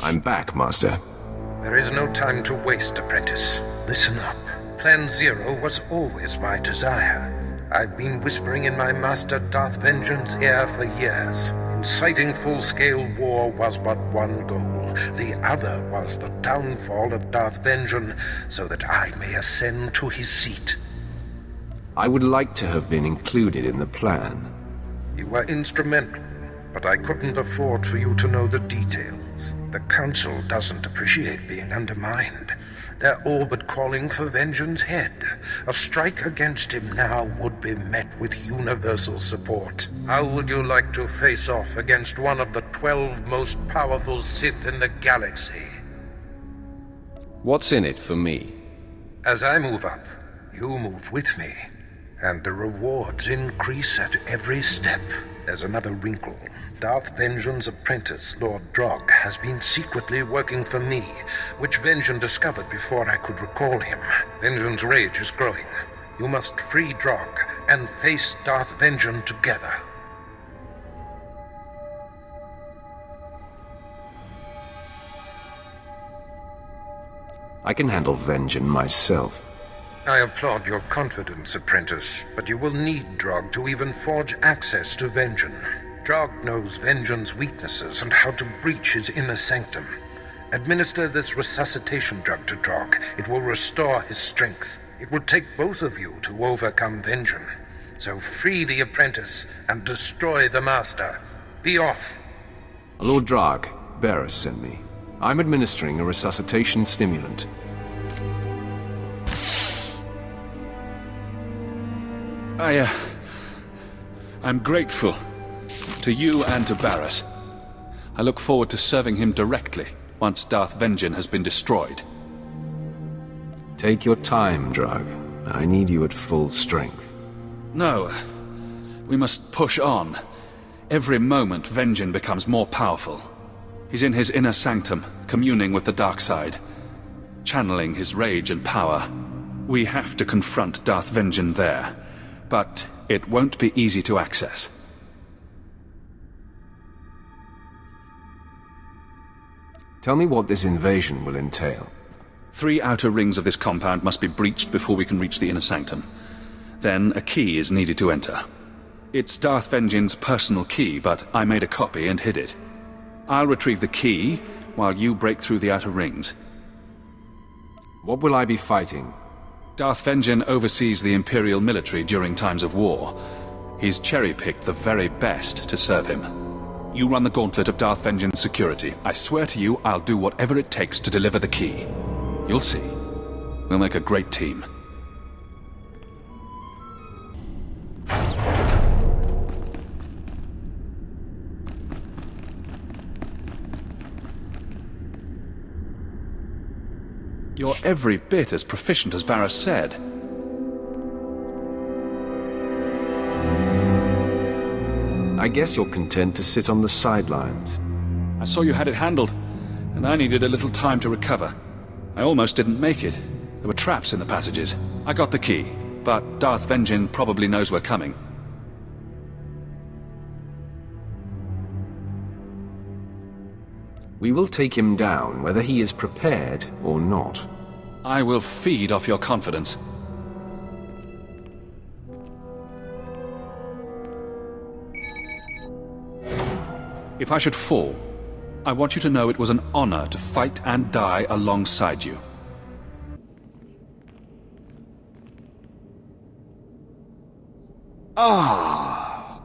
I'm back, Master. There is no time to waste, apprentice. Listen up. Plan Zero was always my desire. I've been whispering in my master Darth Vengeance's ear for years. Inciting full-scale war was but one goal. The other was the downfall of Darth Vengeance, so that I may ascend to his seat. I would like to have been included in the plan. You were instrumental, but I couldn't afford for you to know the details. The Council doesn't appreciate being undermined. They're all but calling for Vengeance's head. A strike against him now would be met with universal support. How would you like to face off against one of the 12 most powerful Sith in the galaxy? What's in it for me? As I move up, you move with me. And the rewards increase at every step. There's another wrinkle. Darth Vengeance's apprentice, Lord Drog, has been secretly working for me, which Vengeance discovered before I could recall him. Vengeance's rage is growing. You must free Drog and face Darth Vengeance together. I can handle Vengeance myself. I applaud your confidence, apprentice, but you will need Drog to even forge access to Vengeance. Drog knows Vengeance's weaknesses and how to breach his inner sanctum. Administer this resuscitation drug to Drog. It will restore his strength. It will take both of you to overcome Vengeance. So free the apprentice and destroy the master. Be off. Lord Drog, Barris sent me. I'm administering a resuscitation stimulant. I'm grateful. To you and to Barris. I look forward to serving him directly once Darth Vengeance has been destroyed. Take your time, Drog. I need you at full strength. No. We must push on. Every moment Vengeance becomes more powerful. He's in his inner sanctum, communing with the dark side, channeling his rage and power. We have to confront Darth Vengeance there, but it won't be easy to access. Tell me what this invasion will entail. 3 outer rings of this compound must be breached before we can reach the inner sanctum. Then a key is needed to enter. It's Darth Vengeance's personal key, but I made a copy and hid it. I'll retrieve the key while you break through the outer rings. What will I be fighting? Darth Vengeance oversees the Imperial military during times of war. He's cherry-picked the very best to serve him. You run the gauntlet of Darth Vengeance's security. I swear to you, I'll do whatever it takes to deliver the key. You'll see. We'll make a great team. You're every bit as proficient as Barris said. I guess you're content to sit on the sidelines. I saw you had it handled, and I needed a little time to recover. I almost didn't make it. There were traps in the passages. I got the key, but Darth Vengeance probably knows we're coming. We will take him down, whether he is prepared or not. I will feed off your confidence. If I should fall, I want you to know it was an honor to fight and die alongside you. Ah!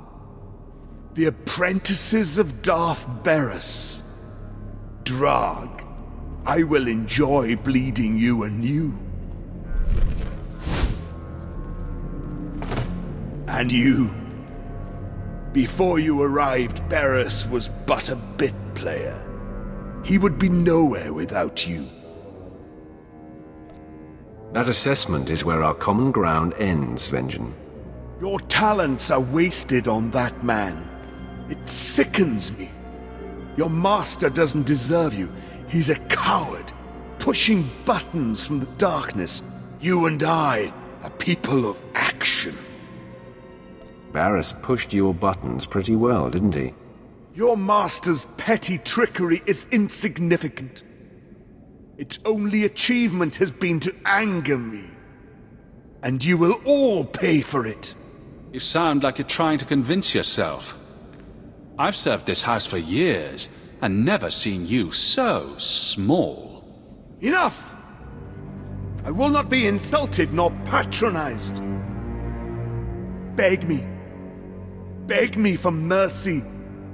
The apprentices of Darth Barris. Drog, I will enjoy bleeding you anew. And you. Before you arrived, Barris was but a bit player. He would be nowhere without you. That assessment is where our common ground ends, Vengeance. Your talents are wasted on that man. It sickens me. Your master doesn't deserve you. He's a coward, pushing buttons from the darkness. You and I are people of action. Barris pushed your buttons pretty well, didn't he? Your master's petty trickery is insignificant. Its only achievement has been to anger me. And you will all pay for it. You sound like you're trying to convince yourself. I've served this house for years, and never seen you so small. Enough! I will not be insulted nor patronized. Beg me. Beg me for mercy,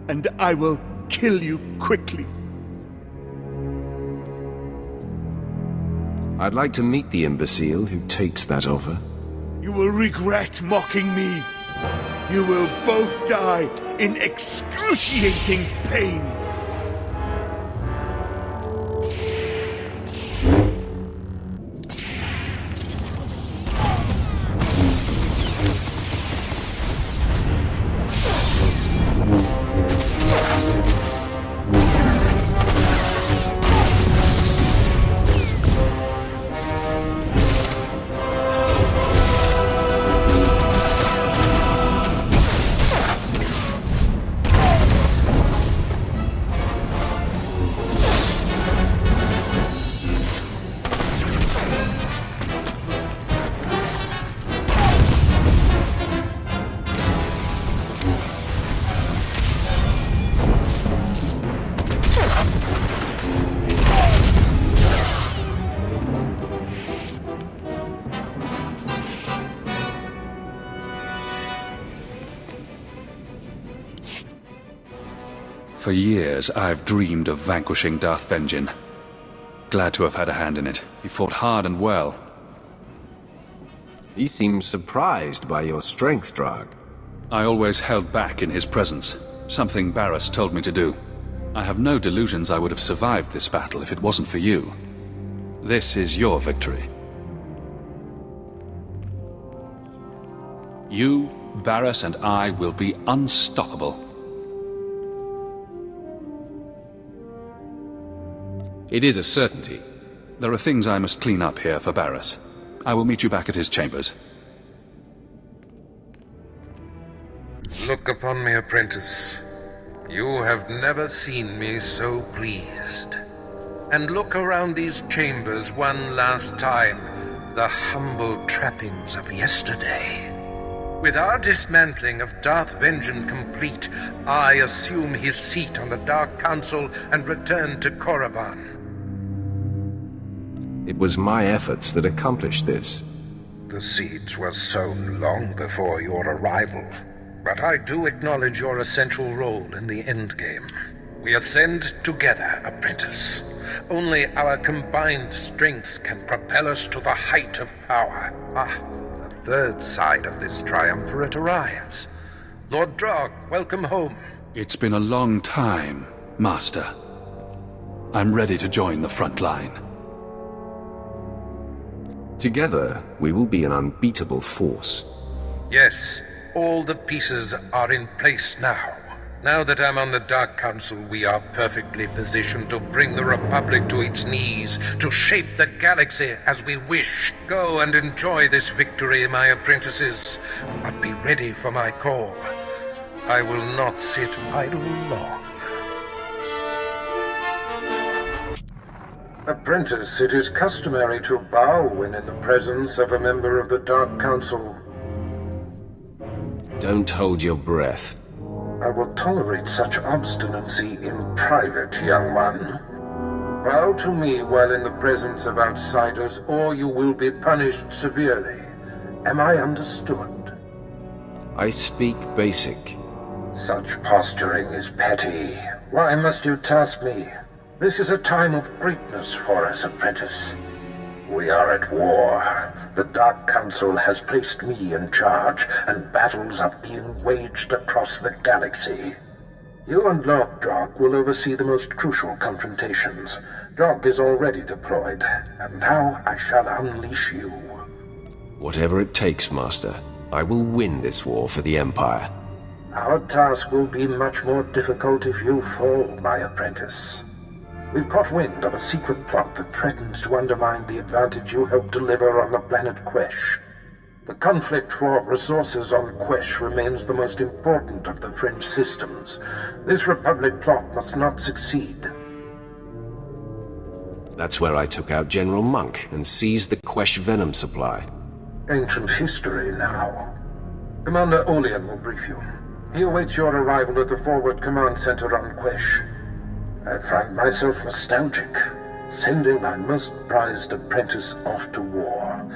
and I will kill you quickly. I'd like to meet the imbecile who takes that offer. You will regret mocking me. You will both die in excruciating pain. For years, I've dreamed of vanquishing Darth Vengeance. Glad to have had a hand in it. He fought hard and well. He seems surprised by your strength, Drog. I always held back in his presence. Something Barriss told me to do. I have no delusions I would have survived this battle if it wasn't for you. This is your victory. You, Barriss, and I will be unstoppable. It is a certainty. There are things I must clean up here for Barriss. I will meet you back at his chambers. Look upon me, apprentice. You have never seen me so pleased. And look around these chambers one last time, the humble trappings of yesterday. With our dismantling of Darth Vengeance complete, I assume his seat on the Dark Council and return to Korriban. It was my efforts that accomplished this. The seeds were sown long before your arrival, but I do acknowledge your essential role in the endgame. We ascend together, apprentice. Only our combined strengths can propel us to the height of power. The third side of this triumvirate arrives. Lord Drog, welcome home. It's been a long time, Master. I'm ready to join the front line. Together, we will be an unbeatable force. Yes, all the pieces are in place now. Now that I'm on the Dark Council, we are perfectly positioned to bring the Republic to its knees, to shape the galaxy as we wish. Go and enjoy this victory, my apprentices, but be ready for my call. I will not sit idle long. Apprentice, it is customary to bow when in the presence of a member of the Dark Council. Don't hold your breath. I will tolerate such obstinacy in private, young one. Bow to me while in the presence of outsiders, or you will be punished severely. Am I understood? I speak basic. Such posturing is petty. Why must you task me? This is a time of greatness for us, apprentice. We are at war. The Dark Council has placed me in charge, and battles are being waged across the galaxy. You and Lord Drog will oversee the most crucial confrontations. Drog is already deployed, and now I shall unleash you. Whatever it takes, Master. I will win this war for the Empire. Our task will be much more difficult if you fall, my apprentice. We've caught wind of a secret plot that threatens to undermine the advantage you helped deliver on the planet Quesh. The conflict for resources on Quesh remains the most important of the French systems. This Republic plot must not succeed. That's where I took out General Monk and seized the Quesh venom supply. Ancient history now. Commander Olean will brief you. He awaits your arrival at the Forward Command Center on Quesh. I find myself nostalgic, sending my most prized apprentice off to war.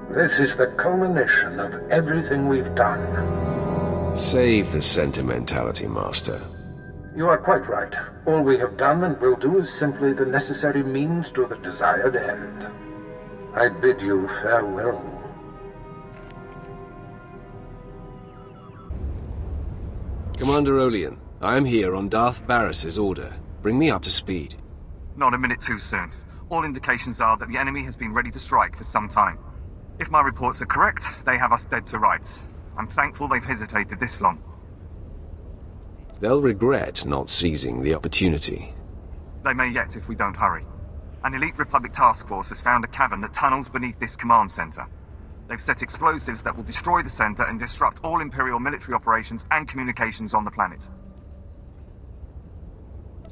This is the culmination of everything we've done. Save the sentimentality, Master. You are quite right. All we have done and will do is simply the necessary means to the desired end. I bid you farewell. Commander Olean, I am here on Darth Barris's order. Bring me up to speed. Not a minute too soon. All indications are that the enemy has been ready to strike for some time. If my reports are correct, they have us dead to rights. I'm thankful they've hesitated this long. They'll regret not seizing the opportunity. They may yet if we don't hurry. An elite Republic task force has found a cavern that tunnels beneath this command center. They've set explosives that will destroy the center and disrupt all Imperial military operations and communications on the planet.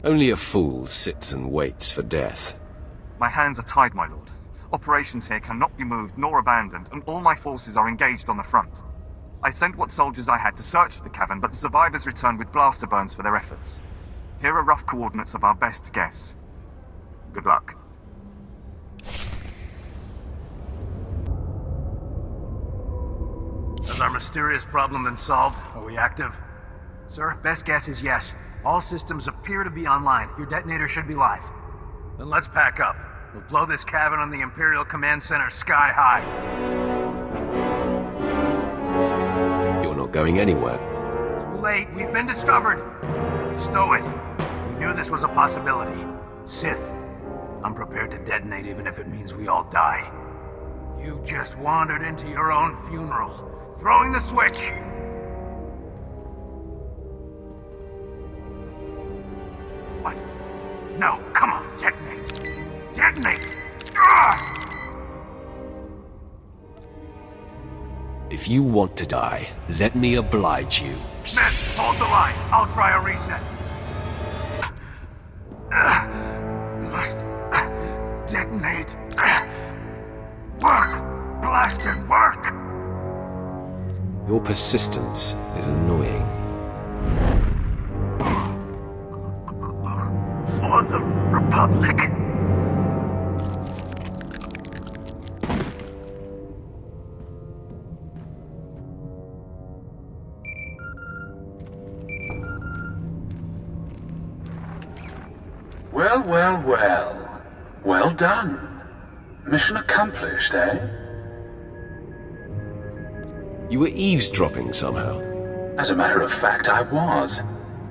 Only a fool sits and waits for death. My hands are tied, my lord. Operations here cannot be moved nor abandoned, and all my forces are engaged on the front. I sent what soldiers I had to search the cavern, but the survivors returned with blaster burns for their efforts. Here are rough coordinates of our best guess. Good luck. Has our mysterious problem been solved? Are we active? Sir, best guess is yes. All systems appear to be online. Your detonator should be live. Then let's pack up. We'll blow this cavern on the Imperial Command Center sky high. You're not going anywhere. Too late. We've been discovered. Stow it. We knew this was a possibility. Sith, I'm prepared to detonate even if it means we all die. You've just wandered into your own funeral. Throwing the switch! What? No, come on, detonate! Detonate! Ah! If you want to die, let me oblige you. Men, hold the line. I'll try a reset. Must detonate. Work! Blasted work! Your persistence is annoying. For the Republic. Well, well, well. Well done. Mission accomplished, eh? You were eavesdropping somehow. As a matter of fact, I was.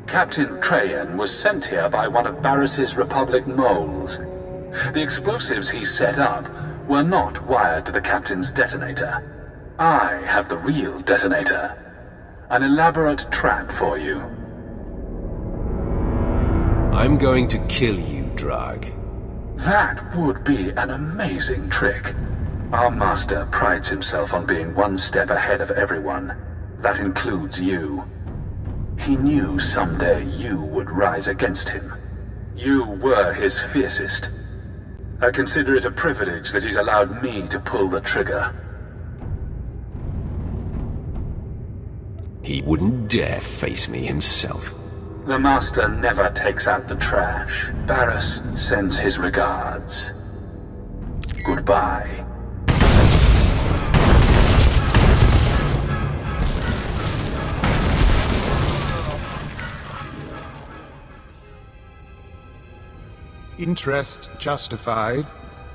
Captain Trajan was sent here by one of Barris's Republic moles. The explosives he set up were not wired to the Captain's detonator. I have the real detonator. An elaborate trap for you. I'm going to kill you, Drag. That would be an amazing trick. Our master prides himself on being one step ahead of everyone. That includes you. He knew someday you would rise against him. You were his fiercest. I consider it a privilege that he's allowed me to pull the trigger. He wouldn't dare face me himself. The master never takes out the trash. Barris sends his regards. Goodbye. Interest justified.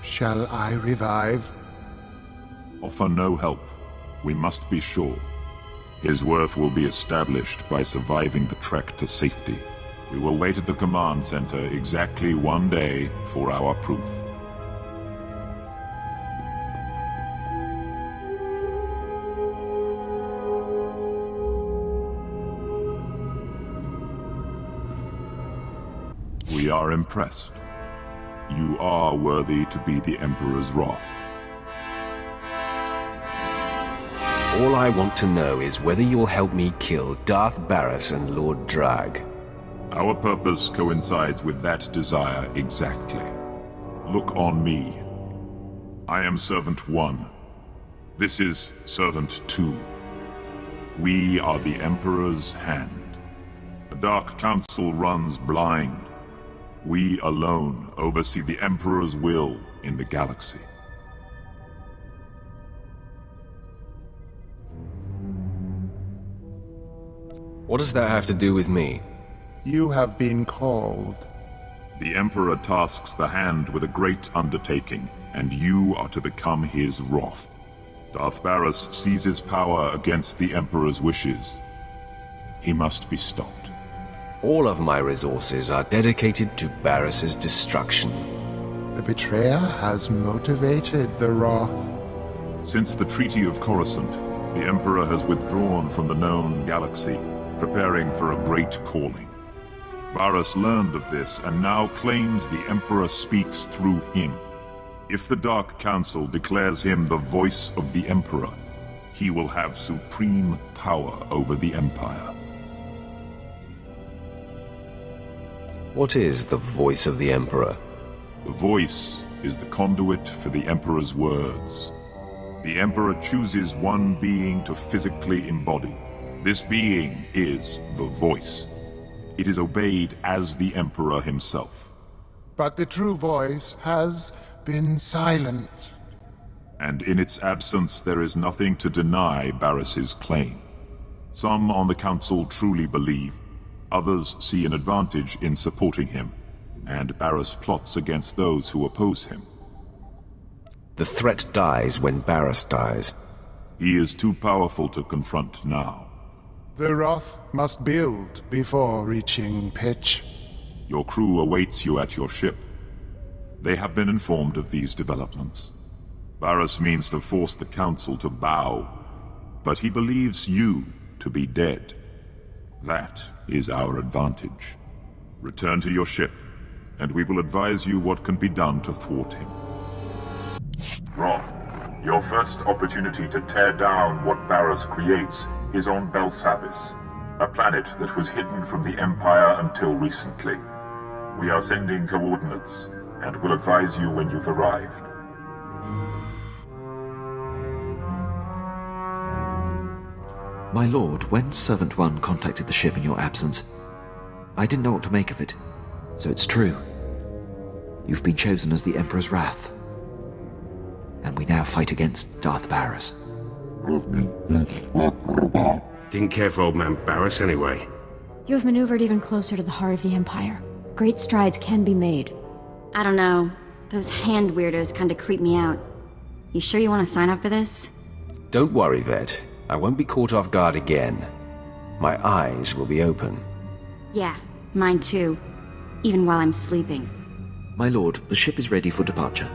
Shall I revive? Offer no help. We must be sure. His worth will be established by surviving the trek to safety. We will wait at the command center exactly 1 day for our proof. We are impressed. You are worthy to be the Emperor's wrath. All I want to know is whether you'll help me kill Darth Barris and Lord Drag. Our purpose coincides with that desire exactly. Look on me. I am Servant 1. This is Servant 2. We are the Emperor's hand. The Dark Council runs blind. We alone oversee the Emperor's will in the galaxy. What does that have to do with me? You have been called. The Emperor tasks the Hand with a great undertaking, and you are to become his wrath. Darth Barris seizes power against the Emperor's wishes. He must be stopped. All of my resources are dedicated to Barris's destruction. The betrayer has motivated the wrath. Since the Treaty of Coruscant, the Emperor has withdrawn from the known galaxy, preparing for a great calling. Barris learned of this and now claims the Emperor speaks through him. If the Dark Council declares him the voice of the Emperor, he will have supreme power over the Empire. What is the voice of the Emperor? The voice is the conduit for the Emperor's words. The Emperor chooses one being to physically embody. This being is the voice. It is obeyed as the Emperor himself. But the true voice has been silent. And in its absence, there is nothing to deny Barris's claim. Some on the Council truly believe, others see an advantage in supporting him, and Barris plots against those who oppose him. The threat dies when Barris dies. He is too powerful to confront now. The wrath must build before reaching pitch. Your crew awaits you at your ship. They have been informed of these developments. Barris means to force the Council to bow, but he believes you to be dead. That is our advantage. Return to your ship, and we will advise you what can be done to thwart him. Wrath, your first opportunity to tear down what Barris creates is on Belsavis, a planet that was hidden from the Empire until recently. We are sending coordinates, and will advise you when you've arrived. My lord, when Servant 1 contacted the ship in your absence, I didn't know what to make of it. So it's true. You've been chosen as the Emperor's wrath. And we now fight against Darth Barris. Didn't care for old man Barris anyway. You have maneuvered even closer to the heart of the Empire. Great strides can be made. I don't know. Those hand weirdos kinda creep me out. You sure you want to sign up for this? Don't worry, Vet. I won't be caught off guard again. My eyes will be open. Yeah, mine too. Even while I'm sleeping. My lord, the ship is ready for departure.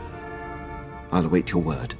I'll await your word.